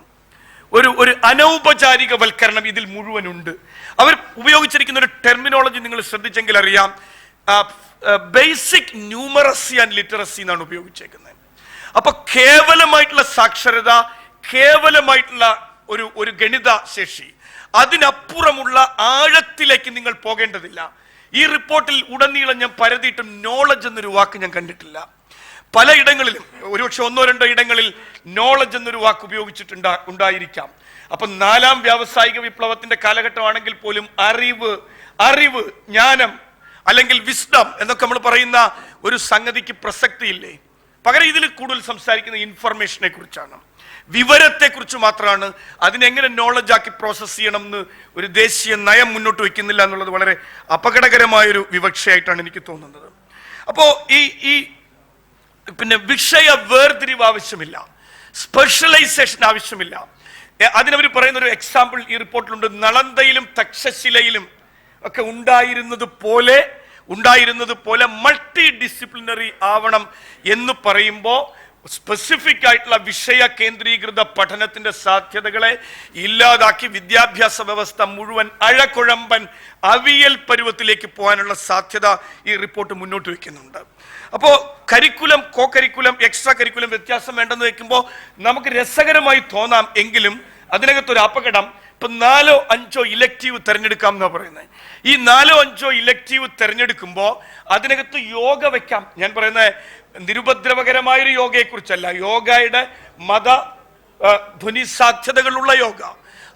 ഒരു അനൗപചാരികവൽക്കരണം ഇതിൽ മുഴുവനുണ്ട്. അവർ ഉപയോഗിച്ചിരിക്കുന്ന ഒരു ടെർമിനോളജി നിങ്ങൾ ശ്രദ്ധിച്ചെങ്കിൽ അറിയാം, ബേസിക് ന്യൂമറസി ആൻഡ് ലിറ്ററസി എന്നാണ് ഉപയോഗിച്ചേക്കുന്നത്. അപ്പൊ കേവലമായിട്ടുള്ള സാക്ഷരത, കേവലമായിട്ടുള്ള ഒരു ഗണിത ശേഷി, അതിനപ്പുറമുള്ള ആഴത്തിലേക്ക് നിങ്ങൾ പോകേണ്ടതില്ല. ഈ റിപ്പോർട്ടിൽ ഉടനീളം ഞാൻ പരതിയിട്ടും നോളജ് എന്നൊരു വാക്ക് ഞാൻ കണ്ടിട്ടില്ല. പലയിടങ്ങളിലും, ഒരുപക്ഷെ 1-2 ഇടങ്ങളിൽ നോളജ് എന്നൊരു വാക്ക് ഉണ്ടായിരിക്കാം. അപ്പൊ 4ാം വ്യാവസായിക വിപ്ലവത്തിന്റെ കാലഘട്ടമാണെങ്കിൽ പോലും അറിവ്, ജ്ഞാനം അല്ലെങ്കിൽ വിസ്ഡം എന്നൊക്കെ നമ്മൾ പറയുന്ന ഒരു സംഗതിക്ക് പ്രസക്തിയില്ലേ? പകരം ഇതിൽ കൂടുതൽ സംസാരിക്കുന്ന ഇൻഫർമേഷനെ കുറിച്ചാണ്, വിവരത്തെ കുറിച്ച് മാത്രമാണ്. അതിനെങ്ങനെ നോളജ് ആക്കി പ്രോസസ് ചെയ്യണം എന്ന് ഒരു ദേശീയ നയം മുന്നോട്ട് വയ്ക്കുന്നില്ല എന്നുള്ളത് വളരെ അപകടകരമായൊരു വിവക്ഷയായിട്ടാണ് എനിക്ക് തോന്നുന്നത്. അപ്പോ ഈ പിന്നെ വിഷയ വേർതിരിവ് ആവശ്യമില്ല, സ്പെഷ്യലൈസേഷൻ ആവശ്യമില്ല. അതിനവർ പറയുന്ന ഒരു എക്സാമ്പിൾ ഈ റിപ്പോർട്ടിലുണ്ട്. നളന്ദയിലും തക്ഷശിലയിലും ഒക്കെ ഉണ്ടായിരുന്നത് പോലെ മൾട്ടി ഡിസിപ്ലിനറി ആവണം എന്ന് പറയുമ്പോൾ സ്പെസിഫിക് ആയിട്ടുള്ള വിഷയ കേന്ദ്രീകൃത പഠനത്തിന്റെ സാധ്യതകളെ ഇല്ലാതാക്കി വിദ്യാഭ്യാസ വ്യവസ്ഥ മുഴുവൻ അഴകുഴമ്പൻ അവിയൽ പരുവത്തിലേക്ക് പോകാനുള്ള സാധ്യത ഈ റിപ്പോർട്ട് മുന്നോട്ട് വയ്ക്കുന്നുണ്ട്. അപ്പോൾ കരിക്കുലം, കോ കരിക്കുലം, എക്സ്ട്രാ കരിക്കുലം വ്യത്യാസം വേണ്ടെന്ന് വെക്കുമ്പോൾ നമുക്ക് രസകരമായി തോന്നാം. എങ്കിലും അതിനകത്തൊരു അപകടം, ഇപ്പൊ 4-5 ഇലക്റ്റീവ് തെരഞ്ഞെടുക്കാം എന്നാ പറയുന്നത്. ഈ 4-5 ഇലക്റ്റീവ് തെരഞ്ഞെടുക്കുമ്പോൾ അതിനകത്ത് യോഗ വെക്കാം. ഞാൻ പറയുന്നത് നിരുപദ്രവകരമായൊരു യോഗയെ കുറിച്ചല്ല, യോഗയുടെ ധ്വനി സാധ്യതകളുള്ള യോഗ.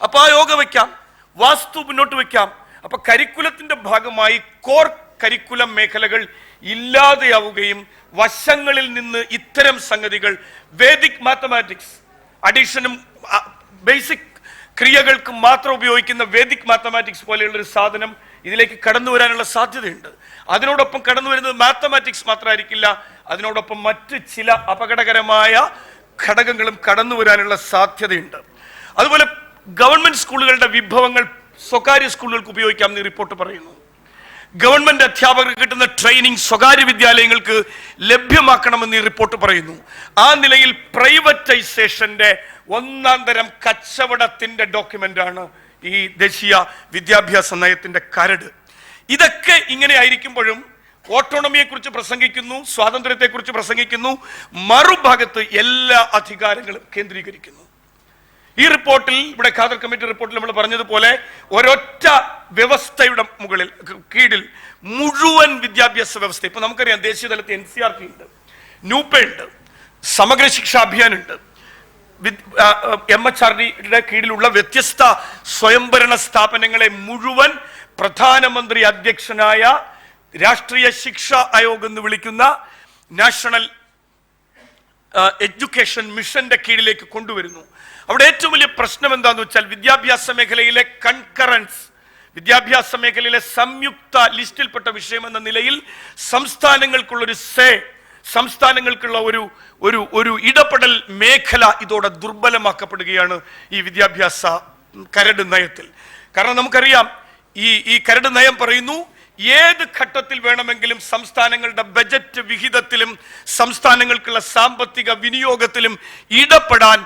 അപ്പൊ ആ യോഗ വെക്കാം, വാസ്തു മുന്നോട്ട് വെക്കാം. അപ്പൊ കരിക്കുലത്തിന്റെ ഭാഗമായി കോർ കരിക്കുലം മേഖലകൾ ഇല്ലാതെയാവുകയും വശങ്ങളിൽ നിന്ന് ഇത്തരം സംഗതികൾ, വേദിക് മാത്തമാറ്റിക്സ്, അഡീഷനും ബേസിക് ക്രിയകൾക്ക് മാത്രം ഉപയോഗിക്കുന്ന വേദിക് മാത്തമാറ്റിക്സ് പോലെയുള്ള ഒരു സാധനം ഇതിലേക്ക് കടന്നു വരാനുള്ള സാധ്യതയുണ്ട്. അതിനോടൊപ്പം കടന്നു വരുന്നത് മാത്തമാറ്റിക്സ് മാത്രമായിരിക്കില്ല, അതിനോടൊപ്പം മറ്റ് ചില അപകടകരമായ ഘടകങ്ങളും കടന്നു വരാനുള്ള സാധ്യതയുണ്ട്. അതുപോലെ ഗവൺമെന്റ് സ്കൂളുകളുടെ വിഭവങ്ങൾ സ്വകാര്യ സ്കൂളുകൾക്ക് ഉപയോഗിക്കാമെന്ന് റിപ്പോർട്ട് പറയുന്നു. ഗവൺമെന്റ് അധ്യാപകർക്ക് കിട്ടുന്ന ട്രെയിനിങ് സ്വകാര്യ വിദ്യാലയങ്ങൾക്ക് ലഭ്യമാക്കണമെന്ന് ഈ റിപ്പോർട്ട് പറയുന്നു. ആ നിലയിൽ പ്രൈവറ്റൈസേഷന്റെ 1-ാം തരം കച്ചവടത്തിന്റെ ഡോക്യുമെന്റാണ് ഈ ദേശീയ വിദ്യാഭ്യാസ നയത്തിന്റെ കരട്. ഇതൊക്കെ ഇങ്ങനെ ആയിരിക്കുമ്പോഴും ഓട്ടോണമിയെ കുറിച്ച് പ്രസംഗിക്കുന്നു, സ്വാതന്ത്ര്യത്തെക്കുറിച്ച് പ്രസംഗിക്കുന്നു, മറുഭാഗത്ത് എല്ലാ അധികാരങ്ങളും കേന്ദ്രീകരിക്കുന്നു. ഈ റിപ്പോർട്ടിൽ, ഇവിടെ ഖാദർ കമ്മിറ്റി റിപ്പോർട്ടിൽ നമ്മൾ പറഞ്ഞതുപോലെ ഒരൊറ്റ വ്യവസ്ഥയുടെ കീഴിൽ മുഴുവൻ വിദ്യാഭ്യാസ വ്യവസ്ഥ, ഇപ്പൊ നമുക്കറിയാം ദേശീയ തലത്തിൽ NCERT ഉണ്ട്, NUPE ഉണ്ട്, സമഗ്ര ശിക്ഷാ അഭിയാനുണ്ട്. MHRDയുടെ കീഴിലുള്ള വ്യത്യസ്ത സ്വയംഭരണ സ്ഥാപനങ്ങളെ മുഴുവൻ പ്രധാനമന്ത്രി അധ്യക്ഷനായ രാഷ്ട്രീയ ശിക്ഷാ ആയോഗ് എന്ന് വിളിക്കുന്ന നാഷണൽ എഡ്യൂക്കേഷൻ മിഷന്റെ കീഴിലേക്ക് കൊണ്ടുവരുന്നു. അവിടെ ഏറ്റവും വലിയ പ്രശ്നം എന്താണെന്ന് വെച്ചാൽ വിദ്യാഭ്യാസ മേഖലയിലെ കൺകറൻസ്, വിദ്യാഭ്യാസ മേഖലയിലെ സംയുക്ത ലിസ്റ്റിൽപ്പെട്ട വിഷയം എന്ന നിലയിൽ സംസ്ഥാനങ്ങൾക്കുള്ളൊരു സംസ്ഥാനങ്ങൾക്കുള്ള ഒരു ഇടപെടൽ മേഖല ഇതോടെ ദുർബലമാക്കപ്പെടുകയാണ് ഈ വിദ്യാഭ്യാസ കരട് നയത്തിൽ. കാരണം നമുക്കറിയാം, ഈ കരട് നയം പറയുന്നു ഏത് ഘട്ടത്തിൽ വേണമെങ്കിലും സംസ്ഥാനങ്ങളുടെ ബജറ്റ് വിഹിതത്തിലും സംസ്ഥാനങ്ങൾക്കുള്ള സാമ്പത്തിക വിനിയോഗത്തിലും ഇടപെടാൻ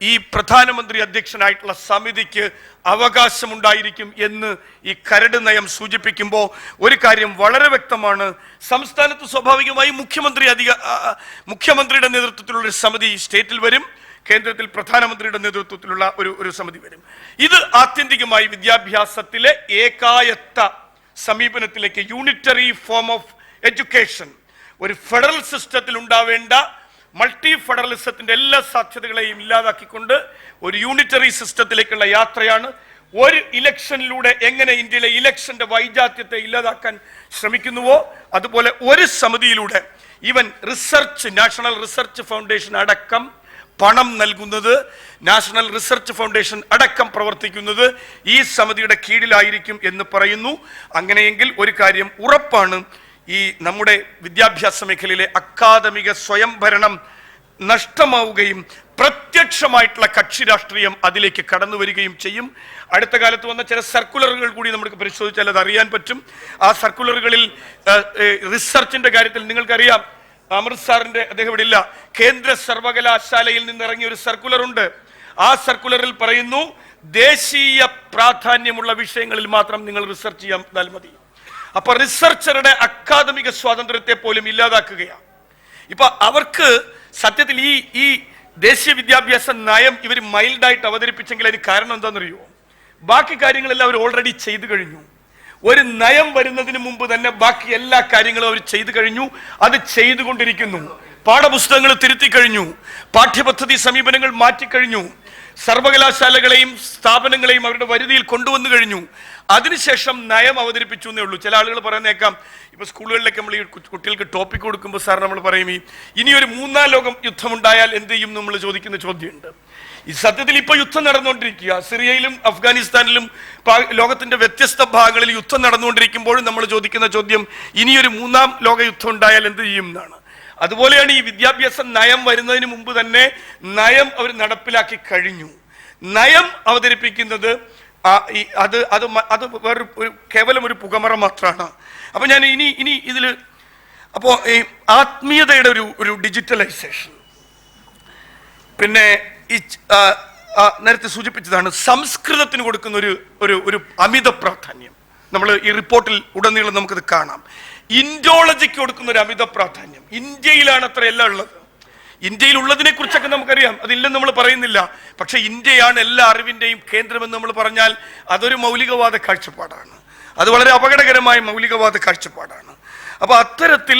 ഈ പ്രധാനമന്ത്രി അധ്യക്ഷനായിട്ടുള്ള സമിതിക്ക് അവകാശമുണ്ടായിരിക്കും എന്ന് ഈ കരട് നയം സൂചിപ്പിക്കുമ്പോൾ ഒരു കാര്യം വളരെ വ്യക്തമാണ്. സംസ്ഥാനത്ത് സ്വാഭാവികമായും മുഖ്യമന്ത്രിയുടെ നേതൃത്വത്തിലുള്ള ഒരു സമിതി സ്റ്റേറ്റിൽ വരും, കേന്ദ്രത്തിൽ പ്രധാനമന്ത്രിയുടെ നേതൃത്വത്തിലുള്ള ഒരു സമിതി വരും. ഇത് ആത്യന്തികമായി വിദ്യാഭ്യാസത്തിലെ ഏകായത്ത സമീപനത്തിലേക്ക്, യൂണിറ്ററി ഫോം ഓഫ് എഡ്യൂക്കേഷൻ, ഒരു ഫെഡറൽ സിസ്റ്റത്തിൽ ഉണ്ടാവേണ്ട മൾട്ടി ഫെഡറലിസത്തിന്റെ എല്ലാ സാധ്യതകളെയും ഇല്ലാതാക്കിക്കൊണ്ട് ഒരു യൂണിറ്ററി സിസ്റ്റത്തിലേക്കുള്ള യാത്രയാണ്. ഒരു ഇലക്ഷനിലൂടെ എങ്ങനെ ഇന്ത്യയിലെ ഇലക്ഷന്റെ വൈജാത്യത്തെ ഇല്ലാതാക്കാൻ ശ്രമിക്കുന്നുവോ അതുപോലെ ഒരു സമിതിയിലൂടെ ഈവൻ നാഷണൽ റിസർച്ച് ഫൗണ്ടേഷൻ അടക്കം പണം നൽകുന്നത്, നാഷണൽ റിസർച്ച് ഫൗണ്ടേഷൻ അടക്കം പ്രവർത്തിക്കുന്നത് ഈ സമിതിയുടെ കീഴിലായിരിക്കും എന്ന് പറയുന്നു. അങ്ങനെയെങ്കിൽ ഒരു കാര്യം ഉറപ്പാണ്, ഈ നമ്മുടെ വിദ്യാഭ്യാസ മേഖലയിലെ അക്കാദമിക സ്വയംഭരണം നഷ്ടമാവുകയും പ്രത്യക്ഷമായിട്ടുള്ള കക്ഷി രാഷ്ട്രീയം അതിലേക്ക് കടന്നു വരികയും ചെയ്യും. അടുത്ത കാലത്ത് വന്ന ചില സർക്കുലറുകൾ കൂടി നമുക്ക് പരിശോധിച്ചാൽ അത് അറിയാൻ പറ്റും. ആ സർക്കുലറുകളിൽ റിസർച്ചിന്റെ കാര്യത്തിൽ നിങ്ങൾക്കറിയാം, അമൃത് സാറിന്റെ അദ്ദേഹം ഇവിടെ ഇല്ല, കേന്ദ്ര സർവകലാശാലയിൽ നിന്നിറങ്ങിയ ഒരു സർക്കുലർ ഉണ്ട്. ആ സർക്കുലറിൽ പറയുന്നു ദേശീയ പ്രാധാന്യമുള്ള വിഷയങ്ങളിൽ മാത്രം നിങ്ങൾ റിസർച്ച് ചെയ്യാൻ മതി. അപ്പൊ റിസർച്ചറുടെ അക്കാദമിക സ്വാതന്ത്ര്യത്തെ പോലും ഇല്ലാതാക്കുകയാണ്. ഇപ്പൊ അവർക്ക് സത്യത്തിൽ ഈ ദേശീയ വിദ്യാഭ്യാസ നയം ഇവർ മൈൽഡായിട്ട് അവതരിപ്പിച്ചെങ്കിൽ അതിന് കാരണം എന്താണെന്നറിയോ? ബാക്കി കാര്യങ്ങളെല്ലാം അവർ ഓൾറെഡി ചെയ്തു കഴിഞ്ഞു. ഒരു നയം വരുന്നതിന് മുമ്പ് തന്നെ ബാക്കി എല്ലാ കാര്യങ്ങളും അവർ ചെയ്തു കഴിഞ്ഞു, അത് ചെയ്തുകൊണ്ടിരിക്കുന്നു. പാഠപുസ്തകങ്ങൾ തിരുത്തി കഴിഞ്ഞു, പാഠ്യപദ്ധതി സമീപനങ്ങൾ മാറ്റിക്കഴിഞ്ഞു, സർവകലാശാലകളെയും സ്ഥാപനങ്ങളെയും അവരുടെ വരുതിയിൽ കൊണ്ടുവന്നു കഴിഞ്ഞു. അതിനുശേഷം നയം അവതരിപ്പിച്ചു എന്നേ ഉള്ളൂ. ചില ആളുകൾ പറയുന്നേക്കാം, ഇപ്പൊ സ്കൂളുകളിലൊക്കെ നമ്മൾ ഈ കുട്ടികൾക്ക് ടോപ്പിക് കൊടുക്കുമ്പോൾ സാർ നമ്മൾ പറയും ഇനിയൊരു 3ാം ലോകം യുദ്ധമുണ്ടായാൽ എന്ത് ചെയ്യും നമ്മൾ ചോദിക്കുന്ന ചോദ്യമുണ്ട്. ഈ സത്യത്തിൽ ഇപ്പൊ യുദ്ധം നടന്നുകൊണ്ടിരിക്കുക, സിറിയയിലും അഫ്ഗാനിസ്ഥാനിലും ലോകത്തിന്റെ വ്യത്യസ്ത ഭാഗങ്ങളിൽ യുദ്ധം നടന്നുകൊണ്ടിരിക്കുമ്പോഴും നമ്മൾ ചോദിക്കുന്ന ചോദ്യം ഇനിയൊരു 3ാം ലോക യുദ്ധം ഉണ്ടായാൽ എന്ത് ചെയ്യും എന്നാണ്. അതുപോലെയാണ് ഈ വിദ്യാഭ്യാസ നയം വരുന്നതിന് മുമ്പ് തന്നെ നയം അവർ നടപ്പിലാക്കി കഴിഞ്ഞു. നയം അവതരിപ്പിക്കുന്നത് അത് വേറൊരു കേവലം ഒരു പുകമറ മാത്രമാണ്. അപ്പൊ ഞാൻ ഇനി ഇതില് അപ്പോ ഈ ആത്മീയതയുടെ ഒരു ഡിജിറ്റലൈസേഷൻ, പിന്നെ ഈ നേരത്തെ സൂചിപ്പിച്ചതാണ് സംസ്കൃതത്തിന് കൊടുക്കുന്ന ഒരു അമിത പ്രാധാന്യം. നമ്മൾ ഈ റിപ്പോർട്ടിൽ ഉടനീളം നമുക്കത് കാണാം. ഇൻഡോളജിക്ക് കൊടുക്കുന്ന ഒരു അമിത പ്രാധാന്യം. ഇന്ത്യയിലാണ് അത്ര എല്ലാം ഉള്ളത്. ഇന്ത്യയിൽ ഉള്ളതിനെ കുറിച്ചൊക്കെ നമുക്കറിയാം, അതില്ലെന്ന് നമ്മൾ പറയുന്നില്ല. പക്ഷെ ഇന്ത്യയാണ് എല്ലാ അറിവിന്റെയും കേന്ദ്രമെന്ന് നമ്മൾ പറഞ്ഞാൽ അതൊരു മൗലികവാദ കാഴ്ചപ്പാടാണ്. അത് വളരെ അപകടകരമായ മൗലികവാദ കാഴ്ചപ്പാടാണ്. അപ്പൊ അത്തരത്തിൽ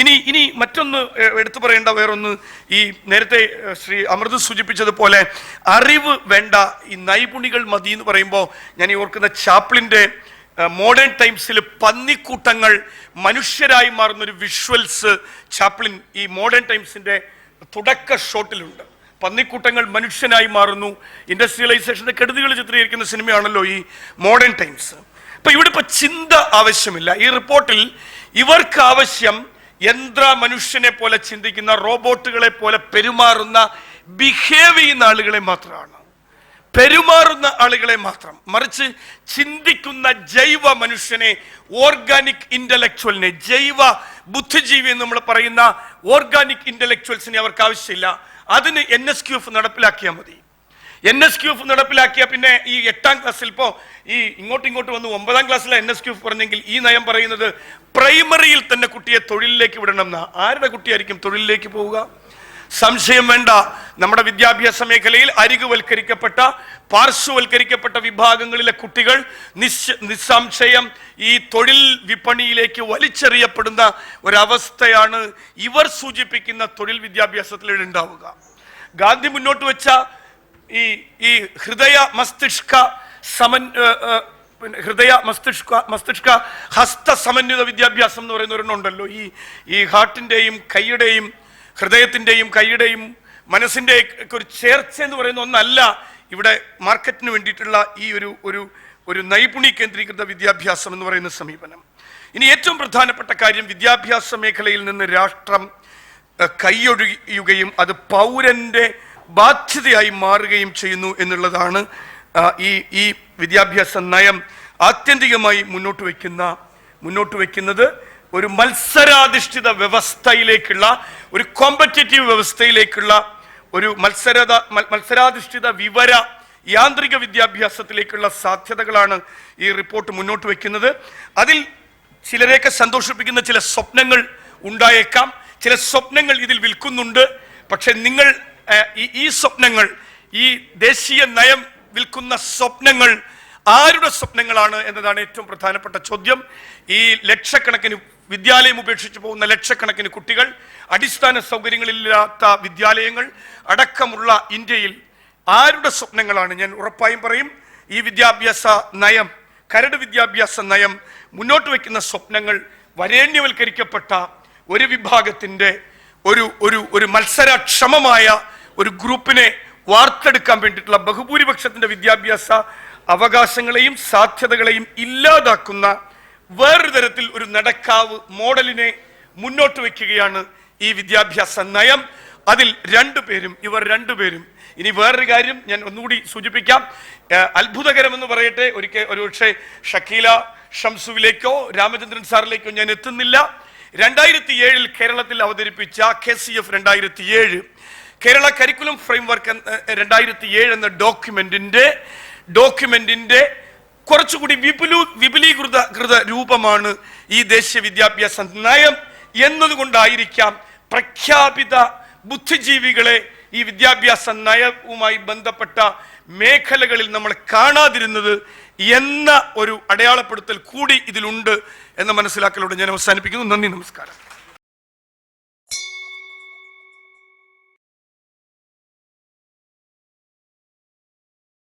ഇനി മറ്റൊന്ന് എടുത്തു പറയേണ്ട വേറൊന്ന്, ഈ നേരത്തെ ശ്രീ അമൃത് സൂചിപ്പിച്ചതുപോലെ അറിവ് വേണ്ട, ഈ നൈപുണികൾ മതി എന്ന് പറയുമ്പോൾ ഞാൻ ഈ ഓർക്കുന്ന ചാപ്ലിന്റെ മോഡേൺ ടൈംസിൽ പന്നിക്കൂട്ടങ്ങൾ മനുഷ്യരായി മാറുന്നൊരു വിഷ്വൽസ് ചാപ്ലിൻ ഈ മോഡേൺ ടൈംസിന്റെ തുടക്ക ഷോട്ടിലുണ്ട്. പന്നിക്കൂട്ടങ്ങൾ മനുഷ്യനായി മാറുന്നു, ഇൻഡസ്ട്രിയലൈസേഷന്റെ കെടുതികൾ ചിത്രീകരിക്കുന്ന സിനിമയാണല്ലോ ഈ മോഡേൺ ടൈംസ്. അപ്പൊ ഇവിടെ ഇപ്പൊ ചിന്ത ആവശ്യമില്ല. ഈ റിപ്പോർട്ടിൽ ഇവർക്ക് ആവശ്യം യന്ത്ര മനുഷ്യനെ പോലെ ചിന്തിക്കുന്ന, റോബോട്ടുകളെ പോലെ പെരുമാറുന്ന, ബിഹേവ് ചെയ്യുന്ന ആളുകളെ മാത്രമാണ്, പെരുമാറുന്ന ആളുകളെ മാത്രം. മറിച്ച് ചിന്തിക്കുന്ന ജൈവ മനുഷ്യനെ, ഓർഗാനിക് ഇന്റലക്ച്വലിനെ, ജൈവ ബുദ്ധിജീവി എന്ന് നമ്മൾ പറയുന്ന ഓർഗാനിക് ഇന്റലക്ച്വൽസിനെ അവർക്ക് ആവശ്യമില്ല. അതിന് NSQF നടപ്പിലാക്കിയാൽ മതി. NSQF നടപ്പിലാക്കിയ പിന്നെ ഈ 8ാം ക്ലാസ്സിൽ ഇപ്പോ ഈ ഇങ്ങോട്ട് വന്ന് 9ാം ക്ലാസ്സിലെ NSQF പറഞ്ഞെങ്കിൽ ഈ നയം പറയുന്നത് പ്രൈമറിയിൽ തന്നെ കുട്ടിയെ തൊഴിലിലേക്ക് വിടണം എന്നാ. ആരുടെ കുട്ടിയായിരിക്കും തൊഴിലിലേക്ക് പോവുക? സംശയം വേണ്ട, നമ്മുടെ വിദ്യാഭ്യാസ മേഖലയിൽ അരികുവൽക്കരിക്കപ്പെട്ട പാർശ്വവൽക്കരിക്കപ്പെട്ട വിഭാഗങ്ങളിലെ കുട്ടികൾ നിസ്സംശയം ഈ തൊഴിൽ വിപണിയിലേക്ക് വലിച്ചെറിയപ്പെടുന്ന ഒരവസ്ഥയാണ് ഇവർ സൂചിപ്പിക്കുന്ന തൊഴിൽ വിദ്യാഭ്യാസത്തിൽ ഉണ്ടാവുക. ഗാന്ധി മുന്നോട്ട് വെച്ച ഈ ഹൃദയ മസ്തിഷ്ക ഹസ്ത സമന്വിത വിദ്യാഭ്യാസം എന്ന് പറയുന്ന ഒരെണ്ണമുണ്ടല്ലോ. ഈ ഹാർട്ടിൻ്റെയും കൈയുടെയും ഹൃദയത്തിൻ്റെയും കൈയുടെയും മനസ്സിൻ്റെ ഒരു ചേർച്ച എന്ന് പറയുന്ന ഒന്നല്ല ഇവിടെ മാർക്കറ്റിന് വേണ്ടിയിട്ടുള്ള ഈ ഒരു നൈപുണി കേന്ദ്രീകൃത വിദ്യാഭ്യാസം എന്ന് പറയുന്ന സമീപനം. ഇനി ഏറ്റവും പ്രധാനപ്പെട്ട കാര്യം, വിദ്യാഭ്യാസ മേഖലയിൽ നിന്ന് രാഷ്ട്രം കൈയൊഴിയുകയും അത് പൗരന്റെ ബാധ്യതയായി മാറുകയും ചെയ്യുന്നു എന്നുള്ളതാണ് ഈ വിദ്യാഭ്യാസ നയം ആത്യന്തികമായി മുന്നോട്ട് വയ്ക്കുന്നത്. ഒരു മത്സരാധിഷ്ഠിത വ്യവസ്ഥയിലേക്കുള്ള, ഒരു കോമ്പറ്റേറ്റീവ് വ്യവസ്ഥയിലേക്കുള്ള, ഒരു മത്സരാധിഷ്ഠിത വിവര യാന്ത്രിക വിദ്യാഭ്യാസത്തിലേക്കുള്ള സാധ്യതകളാണ് ഈ റിപ്പോർട്ട് മുന്നോട്ട് വയ്ക്കുന്നത്. അതിൽ ചിലരെയൊക്കെ സന്തോഷിപ്പിക്കുന്ന ചില സ്വപ്നങ്ങൾ ഉണ്ടായേക്കാം, ചില സ്വപ്നങ്ങൾ ഇതിൽ വിൽക്കുന്നുണ്ട്. പക്ഷെ നിങ്ങൾ ഈ സ്വപ്നങ്ങൾ, ഈ ദേശീയ നയം വിൽക്കുന്ന സ്വപ്നങ്ങൾ ആരുടെ സ്വപ്നങ്ങളാണ് എന്നതാണ് ഏറ്റവും പ്രധാനപ്പെട്ട ചോദ്യം. ഈ ലക്ഷക്കണക്കിന് വിദ്യാലയം ഉപേക്ഷിച്ച് പോകുന്ന ലക്ഷക്കണക്കിന് കുട്ടികൾ, അടിസ്ഥാന സൗകര്യങ്ങളില്ലാത്ത വിദ്യാലയങ്ങൾ അടക്കമുള്ള ഇന്ത്യയിൽ ആരുടെ സ്വപ്നങ്ങളാണ്? ഞാൻ ഉറപ്പായും പറയും, ഈ വിദ്യാഭ്യാസ നയം, കരട് വിദ്യാഭ്യാസ നയം മുന്നോട്ട് വയ്ക്കുന്ന സ്വപ്നങ്ങൾ വരേണ്യവൽക്കരിക്കപ്പെട്ട ഒരു വിഭാഗത്തിൻ്റെ ഒരു മത്സരക്ഷമമായ ഒരു ഗ്രൂപ്പിനെ വാർത്തെടുക്കാൻ വേണ്ടിയിട്ടുള്ള ബഹുഭൂരിപക്ഷത്തിന്റെ വിദ്യാഭ്യാസ അവകാശങ്ങളെയും സാധ്യതകളെയും ഇല്ലാതാക്കുന്ന വേറൊരു തരത്തിൽ ഒരു നടക്കാവ് മോഡലിനെ മുന്നോട്ട് വയ്ക്കുകയാണ് ഈ വിദ്യാഭ്യാസ നയം. അതിൽ ഇവർ രണ്ടുപേരും ഇനി വേറൊരു കാര്യം ഞാൻ ഒന്നുകൂടി സൂചിപ്പിക്കാം. അത്ഭുതകരമെന്ന് പറയട്ടെ, ഒരുപക്ഷെ ഷക്കീല ഷംസുവിലേക്കോ രാമചന്ദ്രൻ സാറിലേക്കോ ഞാൻ എത്തുന്നില്ല. 2007 കേരളത്തിൽ അവതരിപ്പിച്ച KCF 2007 കേരള കരിക്കുലം ഫ്രെയിംവർക്ക് 2007 എന്ന ഡോക്യുമെന്റിന്റെ കുറച്ചുകൂടി വിപുലീകൃത രൂപമാണ് ഈ ദേശീയ വിദ്യാഭ്യാസ നയം എന്നതുകൊണ്ടായിരിക്കാം പ്രഖ്യാപിത ബുദ്ധിജീവികളെ ഈ വിദ്യാഭ്യാസ നയവുമായി ബന്ധപ്പെട്ട മേഖലകളിൽ നമ്മൾ കാണാതിരുന്നത് എന്ന ഒരു അടയാളപ്പെടുത്തൽ കൂടി ഇതിലുണ്ട് എന്ന മനസ്സിലാക്കലോടെ ഞാൻ അവസാനിപ്പിക്കുന്നു. നന്ദി, നമസ്കാരം.